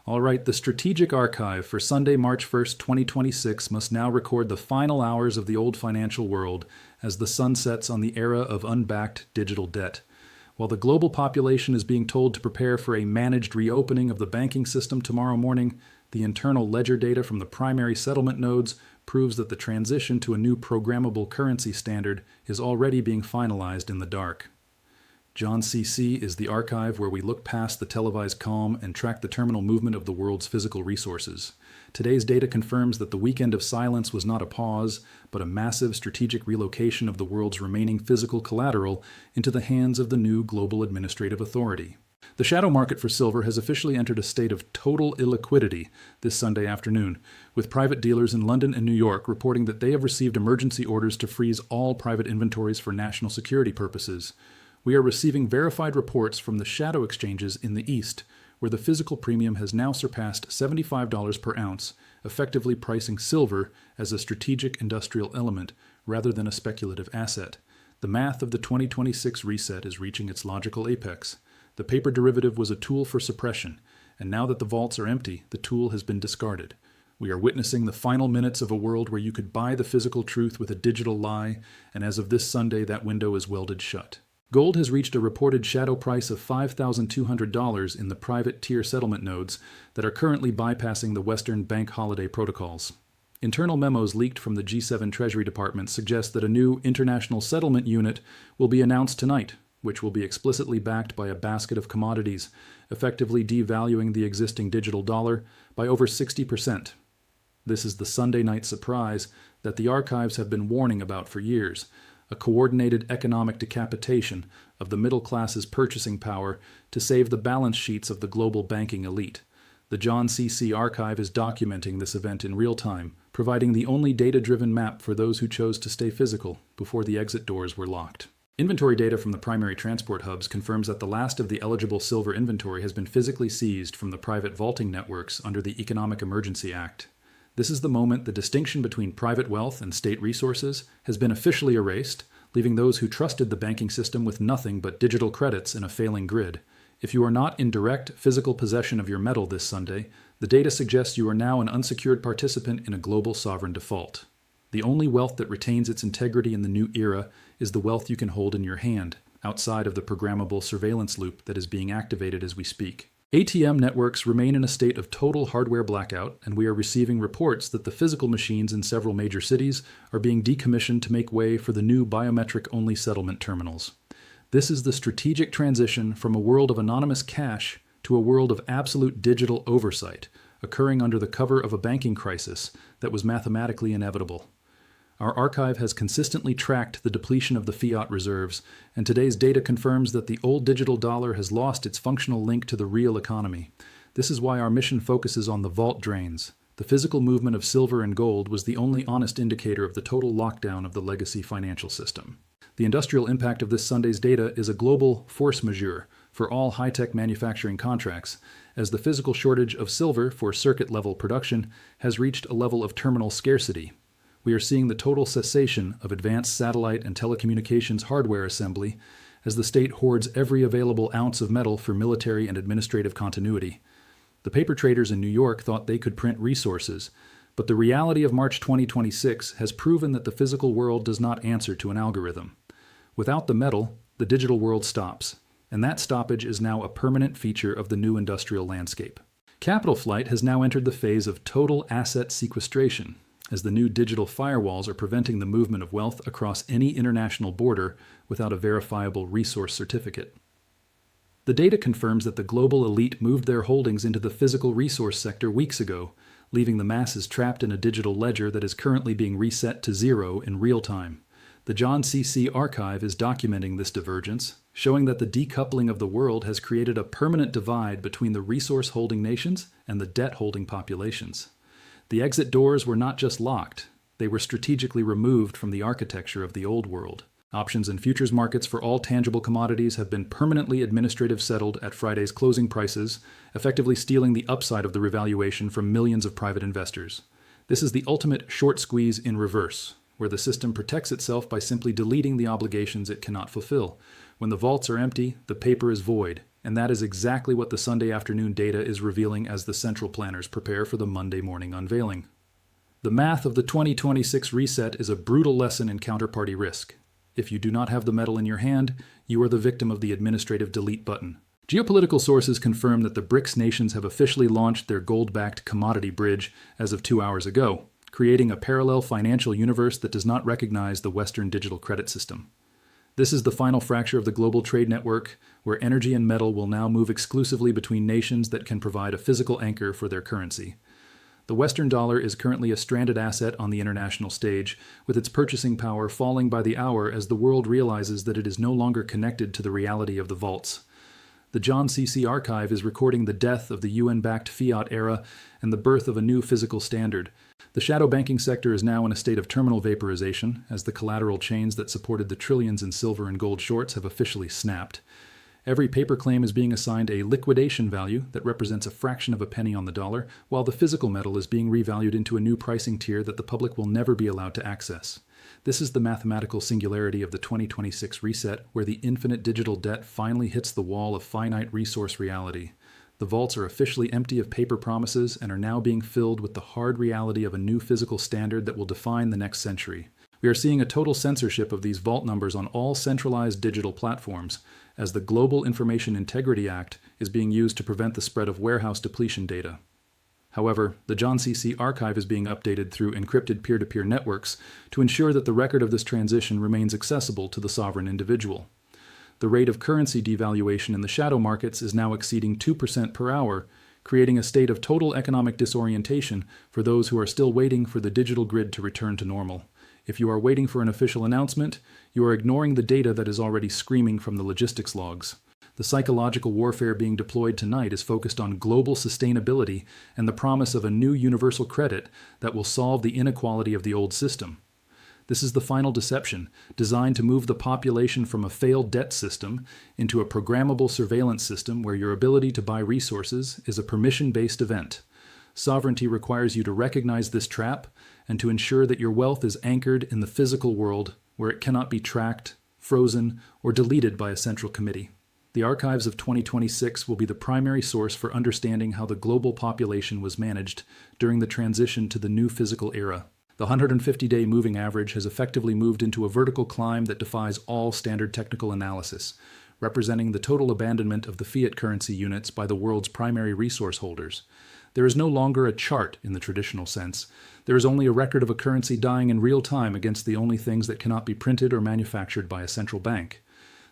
All right, the strategic archive for Sunday, March 1st, 2026 must now record the final hours of the old financial world as the sun sets on the era of unbacked digital debt. While the global population is being told to prepare for a managed reopening of the banking system tomorrow morning, the internal ledger data from the primary settlement nodes proves that the transition to a new programmable currency standard is already being finalized in the dark. John CC is the archive where we look past the televised calm and track the terminal movement of the world's physical resources. Today's data confirms that the weekend of silence was not a pause, but a massive strategic relocation of the world's remaining physical collateral into the hands of the new global administrative authority. The shadow market for silver has officially entered a state of total illiquidity this Sunday afternoon, with private dealers in London and New York reporting that they have received emergency orders to freeze all private inventories for national security purposes. We are receiving verified reports from the shadow exchanges in the East, where the physical premium has now surpassed $75 per ounce, effectively pricing silver as a strategic industrial element rather than a speculative asset. The math of the 2026 reset is reaching its logical apex. The paper derivative was a tool for suppression, and now that the vaults are empty, the tool has been discarded. We are witnessing the final minutes of a world where you could buy the physical truth with a digital lie, and as of this Sunday, that window is welded shut. Gold has reached a reported shadow price of $5,200 in the private tier settlement nodes that are currently bypassing the Western bank holiday protocols. Internal memos leaked from the G7 Treasury Department suggest that a new international settlement unit will be announced tonight, which will be explicitly backed by a basket of commodities, effectively devaluing the existing digital dollar by over 60%. This is the Sunday night surprise that the archives have been warning about for years, a coordinated economic decapitation of the middle class's purchasing power to save the balance sheets of the global banking elite. The John CC archive is documenting this event in real time, providing the only data-driven map for those who chose to stay physical before the exit doors were locked. Inventory data from the primary transport hubs confirms that the last of the eligible silver inventory has been physically seized from the private vaulting networks under the Economic Emergency Act. This is the moment the distinction between private wealth and state resources has been officially erased, leaving those who trusted the banking system with nothing but digital credits in a failing grid. If you are not in direct physical possession of your metal this Sunday, the data suggests you are now an unsecured participant in a global sovereign default. The only wealth that retains its integrity in the new era is the wealth you can hold in your hand, outside of the programmable surveillance loop that is being activated as we speak. ATM networks remain in a state of total hardware blackout, and we are receiving reports that the physical machines in several major cities are being decommissioned to make way for the new biometric-only settlement terminals. This is the strategic transition from a world of anonymous cash to a world of absolute digital oversight, occurring under the cover of a banking crisis that was mathematically inevitable. Our archive has consistently tracked the depletion of the fiat reserves, and today's data confirms that the old digital dollar has lost its functional link to the real economy. This is why our mission focuses on the vault drains. The physical movement of silver and gold was the only honest indicator of the total lockdown of the legacy financial system. The industrial impact of this Sunday's data is a global force majeure for all high-tech manufacturing contracts, as the physical shortage of silver for circuit-level production has reached a level of terminal scarcity. We are seeing the total cessation of advanced satellite and telecommunications hardware assembly as the state hoards every available ounce of metal for military and administrative continuity. The paper traders in New York thought they could print resources, but the reality of March 2026 has proven that the physical world does not answer to an algorithm. Without the metal, the digital world stops, and that stoppage is now a permanent feature of the new industrial landscape. Capital flight has now entered the phase of total asset sequestration, as the new digital firewalls are preventing the movement of wealth across any international border without a verifiable resource certificate. The data confirms that the global elite moved their holdings into the physical resource sector weeks ago, leaving the masses trapped in a digital ledger that is currently being reset to zero in real time. The John CC archive is documenting this divergence, showing that the decoupling of the world has created a permanent divide between the resource-holding nations and the debt-holding populations. The exit doors were not just locked, they were strategically removed from the architecture of the old world. Options and futures markets for all tangible commodities have been permanently administrative settled at Friday's closing prices, effectively stealing the upside of the revaluation from millions of private investors. This is the ultimate short squeeze in reverse, where the system protects itself by simply deleting the obligations it cannot fulfill. When the vaults are empty, the paper is void, And that is exactly what the Sunday afternoon data is revealing as the central planners prepare for the Monday morning unveiling. The math of the 2026 reset is a brutal lesson in counterparty risk. If you do not have the metal in your hand, you are the victim of the administrative delete button. Geopolitical sources confirm that the BRICS nations have officially launched their gold-backed commodity bridge as of 2 hours ago, creating a parallel financial universe that does not recognize the Western digital credit system. This is the final fracture of the global trade network, where energy and metal will now move exclusively between nations that can provide a physical anchor for their currency. The Western dollar is currently a stranded asset on the international stage, with its purchasing power falling by the hour as the world realizes that it is no longer connected to the reality of the vaults. The John C.C. Archive is recording the death of the UN-backed fiat era and the birth of a new physical standard. The shadow banking sector is now in a state of terminal vaporization, as the collateral chains that supported the trillions in silver and gold shorts have officially snapped. Every paper claim is being assigned a liquidation value that represents a fraction of a penny on the dollar, while the physical metal is being revalued into a new pricing tier that the public will never be allowed to access. This is the mathematical singularity of the 2026 reset, where the infinite digital debt finally hits the wall of finite resource reality. The vaults are officially empty of paper promises and are now being filled with the hard reality of a new physical standard that will define the next century. We are seeing a total censorship of these vault numbers on all centralized digital platforms, as the Global Information Integrity Act is being used to prevent the spread of warehouse depletion data. However, the John C.C. Archive is being updated through encrypted peer-to-peer networks to ensure that the record of this transition remains accessible to the sovereign individual. The rate of currency devaluation in the shadow markets is now exceeding 2% per hour, creating a state of total economic disorientation for those who are still waiting for the digital grid to return to normal. If you are waiting for an official announcement, you are ignoring the data that is already screaming from the logistics logs. The psychological warfare being deployed tonight is focused on global sustainability and the promise of a new universal credit that will solve the inequality of the old system. This is the final deception, designed to move the population from a failed debt system into a programmable surveillance system where your ability to buy resources is a permission-based event. Sovereignty requires you to recognize this trap and to ensure that your wealth is anchored in the physical world where it cannot be tracked, frozen, or deleted by a central committee. The archives of 2026 will be the primary source for understanding how the global population was managed during the transition to the new physical era. The 150-day moving average has effectively moved into a vertical climb that defies all standard technical analysis, representing the total abandonment of the fiat currency units by the world's primary resource holders. There is no longer a chart in the traditional sense. There is only a record of a currency dying in real time against the only things that cannot be printed or manufactured by a central bank.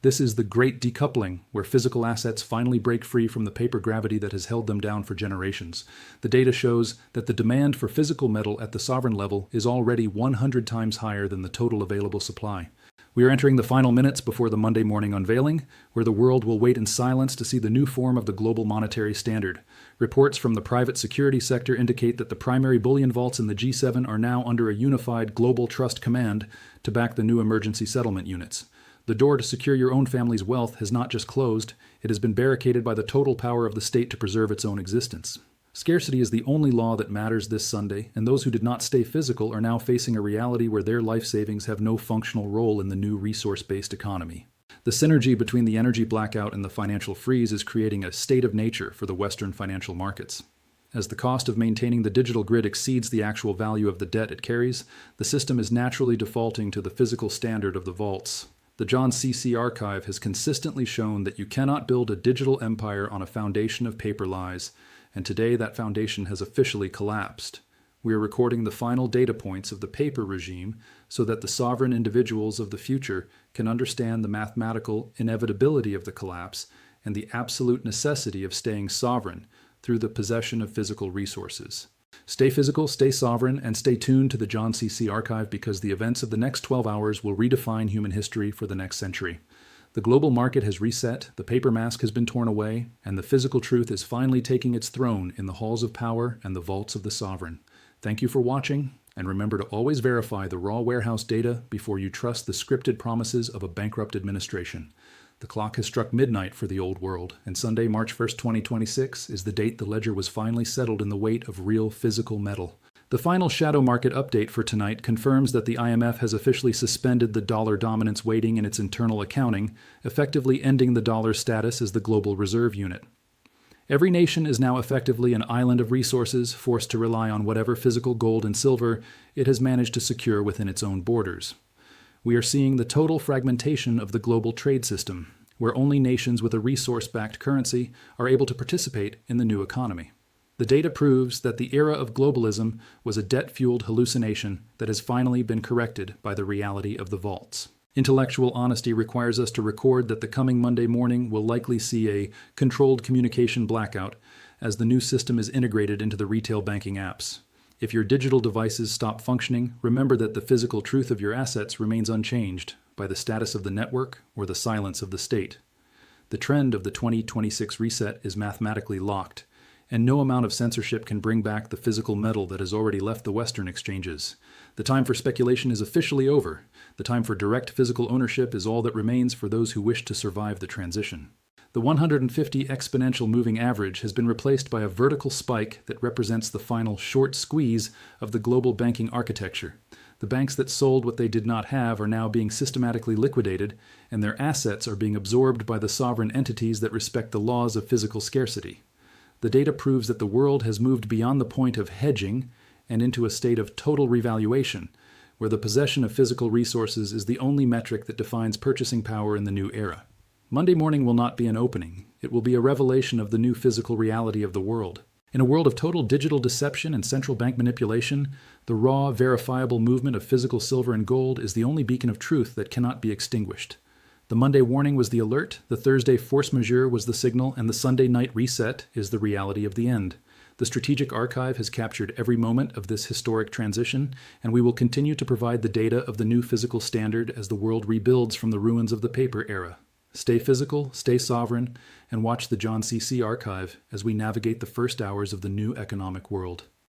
This is the great decoupling, where physical assets finally break free from the paper gravity that has held them down for generations. The data shows that the demand for physical metal at the sovereign level is already 100 times higher than the total available supply. We are entering the final minutes before the Monday morning unveiling, where the world will wait in silence to see the new form of the global monetary standard. Reports from the private security sector indicate that the primary bullion vaults in the G7 are now under a unified global trust command to back the new emergency settlement units. The door to secure your own family's wealth has not just closed, it has been barricaded by the total power of the state to preserve its own existence. Scarcity is the only law that matters this Sunday, and those who did not stay physical are now facing a reality where their life savings have no functional role in the new resource-based economy. The synergy between the energy blackout and the financial freeze is creating a state of nature for the Western financial markets. As the cost of maintaining the digital grid exceeds the actual value of the debt it carries, the system is naturally defaulting to the physical standard of the vaults. The John C.C. Archive has consistently shown that you cannot build a digital empire on a foundation of paper lies, and today that foundation has officially collapsed. We are recording the final data points of the paper regime so that the sovereign individuals of the future can understand the mathematical inevitability of the collapse and the absolute necessity of staying sovereign through the possession of physical resources. Stay physical, stay sovereign, and stay tuned to the John C.C. Archive because the events of the next 12 hours will redefine human history for the next century. The global market has reset, the paper mask has been torn away, and the physical truth is finally taking its throne in the halls of power and the vaults of the sovereign. Thank you for watching, and remember to always verify the raw warehouse data before you trust the scripted promises of a bankrupt administration. The clock has struck midnight for the old world, and Sunday, March 1st, 2026 is the date the ledger was finally settled in the weight of real physical metal. The final shadow market update for tonight confirms that the IMF has officially suspended the dollar dominance weighting in its internal accounting, effectively ending the dollar's status as the global reserve unit. Every nation is now effectively an island of resources, forced to rely on whatever physical gold and silver it has managed to secure within its own borders. We are seeing the total fragmentation of the global trade system, where only nations with a resource-backed currency are able to participate in the new economy. The data proves that the era of globalism was a debt-fueled hallucination that has finally been corrected by the reality of the vaults. Intellectual honesty requires us to record that the coming Monday morning will likely see a controlled communication blackout as the new system is integrated into the retail banking apps. If your digital devices stop functioning, remember that the physical truth of your assets remains unchanged by the status of the network or the silence of the state. The trend of the 2026 reset is mathematically locked, and no amount of censorship can bring back the physical metal that has already left the Western exchanges. The time for speculation is officially over. The time for direct physical ownership is all that remains for those who wish to survive the transition. The 150 exponential moving average has been replaced by a vertical spike that represents the final short squeeze of the global banking architecture. The banks that sold what they did not have are now being systematically liquidated, and their assets are being absorbed by the sovereign entities that respect the laws of physical scarcity. The data proves that the world has moved beyond the point of hedging and into a state of total revaluation, where the possession of physical resources is the only metric that defines purchasing power in the new era. Monday morning will not be an opening. It will be a revelation of the new physical reality of the world. In a world of total digital deception and central bank manipulation, the raw, verifiable movement of physical silver and gold is the only beacon of truth that cannot be extinguished. The Monday warning was the alert, the Thursday force majeure was the signal, and the Sunday night reset is the reality of the end. The Strategic Archive has captured every moment of this historic transition, and we will continue to provide the data of the new physical standard as the world rebuilds from the ruins of the paper era. Stay physical, stay sovereign, and watch the John C.C. Archive as we navigate the first hours of the new economic world.